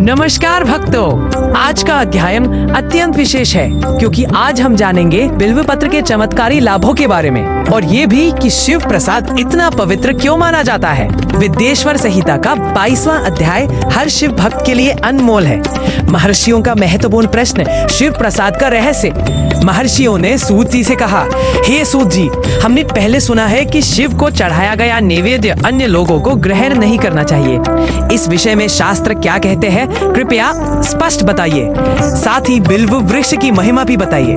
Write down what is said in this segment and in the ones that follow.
नमस्कार भक्तों, आज का अध्यायन अत्यंत विशेष है क्योंकि आज हम जानेंगे बिल्व पत्र के चमत्कारी लाभों के बारे में और ये भी कि शिव प्रसाद इतना पवित्र क्यों माना जाता है। विद्येश्वर संहिता का 22वां अध्याय हर शिव भक्त के लिए अनमोल है। महर्षियों का महत्वपूर्ण प्रश्न, शिव प्रसाद का रहस्य। महर्षियों ने सूत जी से कहा, हे सूत जी, हमने पहले सुना है कि शिव को चढ़ाया गया नैवेद्य अन्य लोगों को ग्रहण नहीं करना चाहिए। इस विषय में शास्त्र क्या कहते हैं, कृपया स्पष्ट बताइए। साथ ही बिल्व वृक्ष की महिमा भी बताइए।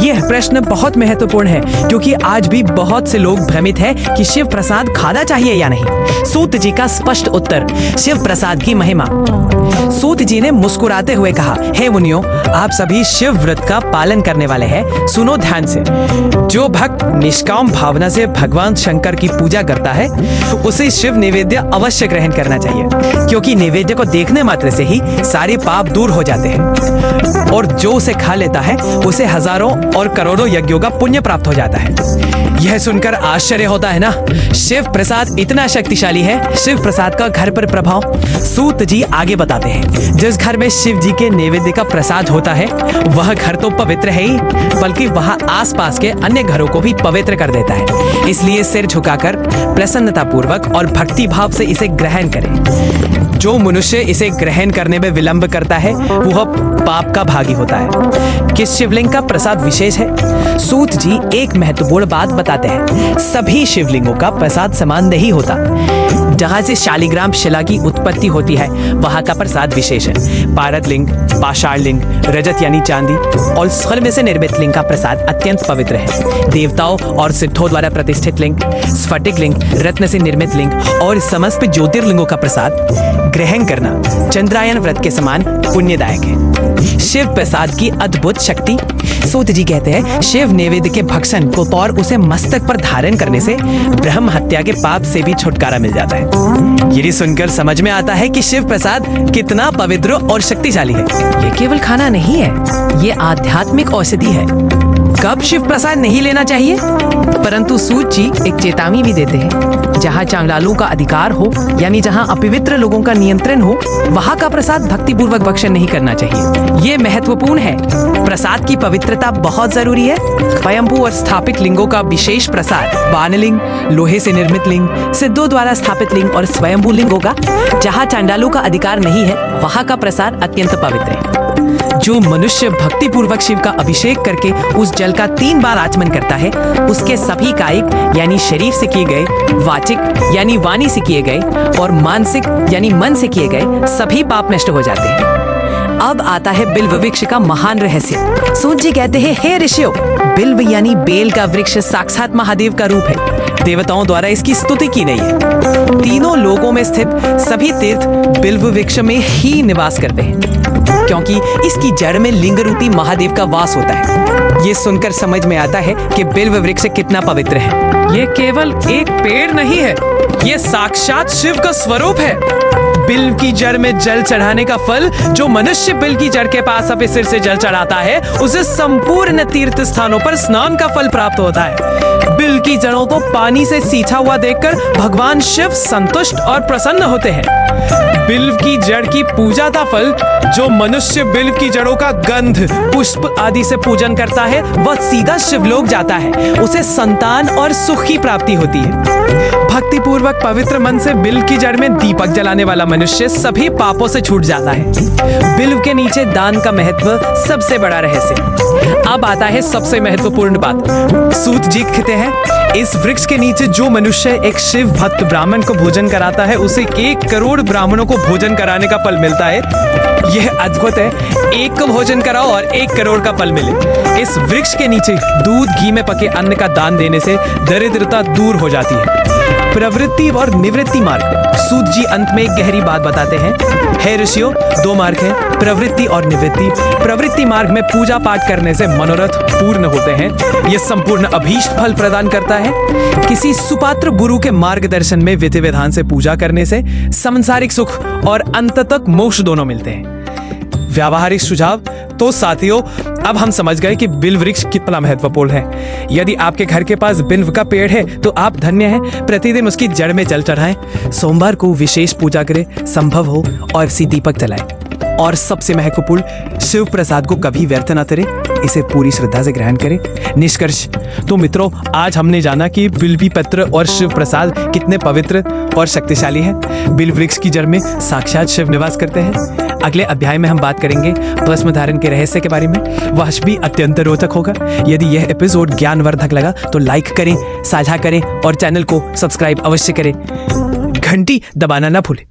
यह प्रश्न बहुत महत्वपूर्ण है क्योंकि आज भी बहुत से लोग भ्रमित है कि शिव प्रसाद खाना चाहिए या नहीं। सूत जी का स्पष्ट उत्तर, शिव प्रसाद की महिमा। सूत जी ने मुस्कुराते हुए कहा, हे मुनियों, आप सभी शिव व्रत का पालन करने वाले हैं। सुनो ध्यान से। जो भक्त निष्काम भावना से भगवान शंकर की पूजा करता है उसे शिव नैवेद्य अवश्य ग्रहण करना चाहिए क्योंकि नैवेद्य को देखने मात्र से ही सारे पाप दूर हो जाते हैं और जो उसे खा लेता है उसे हजारों और करोड़ों यज्ञों का पुण्य प्राप्त हो जाता है। यह सुनकर आश्चर्य होता है ना, शिव प्रसाद इतना शक्तिशाली है। शिव प्रसाद का घर पर प्रभाव। सूत जी आगे बताते हैं, जिस घर में शिव जी के नैवेद्य का प्रसाद होता है वह घर तो पवित्र है ही, बल्कि वह आसपास के अन्य घरों को भी पवित्र कर देता है। इसलिए सिर झुकाकर प्रसन्नता पूर्वक और भक्ति भाव से इसे ग्रहण करें। जो मनुष्य इसे ग्रहण करने में विलंब करता है वह पाप का भागी होता है। किस शिवलिंग का प्रसाद विशेष है? सूत जी एक महत्वपूर्ण बात बताते हैं, सभी शिवलिंगों का प्रसाद समान नहीं होता। जहाँ से शालिग्राम शिला की उत्पत्ति होती है वहाँ का प्रसाद विशेष है। पारद लिंग, पाषाण लिंग, रजत यानी चांदी और स्वर्ग में से निर्मित लिंग का प्रसाद अत्यंत पवित्र है। देवताओं और सिद्धों द्वारा प्रतिष्ठित लिंग, स्फटिक लिंग, रत्न से निर्मित लिंग और समस्त ज्योतिर्लिंगों का प्रसाद ग्रहण करना चंद्रायन व्रत के समान पुण्यदायक है। शिव प्रसाद की अद्भुत शक्ति। सूत जी कहते हैं, शिव नैवेद्य के भक्षण को और उसे मस्तक पर धारण करने से ब्रह्म हत्या के पाप से भी छुटकारा मिल जाता है। ये सुनकर समझ में आता है कि शिव प्रसाद कितना पवित्र और शक्तिशाली है। ये केवल खाना नहीं है, ये आध्यात्मिक औषधि है। कब शिव प्रसाद नहीं लेना चाहिए? परंतु सूत जी एक चेतावनी भी देते हैं, जहाँ चांगलालों का अधिकार हो यानी जहाँ अपवित्र लोगों का नियंत्रण हो वहाँ का प्रसाद भक्तिपूर्वक भक्षण नहीं करना चाहिए। ये महत्वपूर्ण है। प्रसाद की पवित्रता बहुत जरूरी है। स्वयंभू और स्थापित लिंगों का विशेष प्रसाद, बाणलिंग, लोहे से निर्मित लिंग, सिद्धों द्वारा स्थापित लिंग और स्वयंभू लिंगों का जहाँ चांडालों का अधिकार नहीं है वहाँ का प्रसाद अत्यंत पवित्र है। जो मनुष्य भक्ति पूर्वक शिव का अभिषेक करके उस जल का 3 बार आचमन करता है उसके सभी कायिक यानी शरीर से किए गए, वाचिक यानी वाणी से किए गए और मानसिक यानी मन से किए गए सभी पाप नष्ट हो जाते हैं। अब आता है बिल्व वृक्ष का महान रहस्य। सूत जी कहते हैं, हे ऋषियों, बिल्व यानी बेल का वृक्ष साक्षात महादेव का रूप है। देवताओं द्वारा इसकी स्तुति की गई है। तीनों लोकों में स्थित सभी तीर्थ बिल्व वृक्ष में ही निवास करते हैं क्योंकि इसकी जड़ में लिंग रूपी महादेव का वास होता है। ये सुनकर समझ में आता है कि बिल्व वृक्ष कितना पवित्र है। ये केवल एक पेड़ नहीं है, ये साक्षात शिव का स्वरूप है। बिल्व की जड़ में जल चढ़ाने का फल, जो मनुष्य बिल्व की जड़ के पास अपने सिर से जल चढ़ाता है उसे संपूर्ण तीर्थ स्थानों पर स्नान का फल प्राप्त होता है। बिल्व की जड़ों को पानी से सींचा हुआ देखकर भगवान शिव संतुष्ट और प्रसन्न होते हैं। बिल्व की जड़ की पूजा का फल, जो मनुष्य बिल्व की जड़ों का गंध, पुष्प आदि से पूजन करता है वह सीधा शिवलोक जाता है, उसे संतान और सुख की प्राप्ति होती है। भक्ति पूर्वक पवित्र मन से बिल्व की जड़ में दीपक जलाने वाला मनुष्य सभी पापों से छूट जाता है। बिल्व के नीचे दान का महत्व सबसे बड़ा रहस्य। अब आता है सबसे महत्वपूर्ण बात। सूत जी कहते हैं, इस वृक्ष के नीचे जो मनुष्य एक शिव भक्त ब्राह्मण को भोजन कराता है उसे 1 करोड़ ब्राह्मणों को भोजन कराने का फल मिलता है। यह अद्भुत है, एक को भोजन कराओ और 1 करोड़ का फल मिले। इस वृक्ष के नीचे दूध घी में पके अन्न का दान देने से दरिद्रता दूर हो जाती है। प्रवृत्ति और निवृत्ति मार्ग। सूत जी अंत में एक गहरी बात बताते हैं, हे ऋषियों, 2 मार्ग हैं, प्रवृत्ति और निवृत्ति। प्रवृत्ति मार्ग में पूजा पाठ करने से मनोरथ पूर्ण होते हैं। यह संपूर्ण अभीष्ट फल प्रदान करता है। किसी सुपात्र गुरु के मार्गदर्शन में विधि विधान से पूजा करने से सांसारिक सुख और अंत तक मोक्ष दोनों मिलते हैं। व्यावहारिक सुझाव। तो साथियों, अब हम समझ गए कि बिल्व वृक्ष कितना महत्वपूर्ण है। यदि आपके घर के पास बिल्व का पेड़ है तो आप धन्य हैं। प्रतिदिन उसकी जड़ में जल चढ़ाएं, सोमवार को विशेष पूजा करें, संभव हो और दीपक जलाएं। और सबसे महत्वपूर्ण, शिव प्रसाद को कभी व्यर्थ ना करें, इसे पूरी श्रद्धा से ग्रहण करें। निष्कर्ष, तो मित्रों, आज हमने जाना कि बिल्वी पत्र और शिव प्रसाद कितने पवित्र और शक्तिशाली हैं। बिल्व वृक्ष की जड़ में साक्षात शिव निवास करते हैं। अगले अध्याय में हम बात करेंगे भस्म धारण के रहस्य के बारे में। वह भी अत्यंत रोचक होगा। यदि यह एपिसोड ज्ञानवर्धक लगा तो लाइक करें, साझा करें और चैनल को सब्सक्राइब अवश्य करें। घंटी दबाना ना भूलें।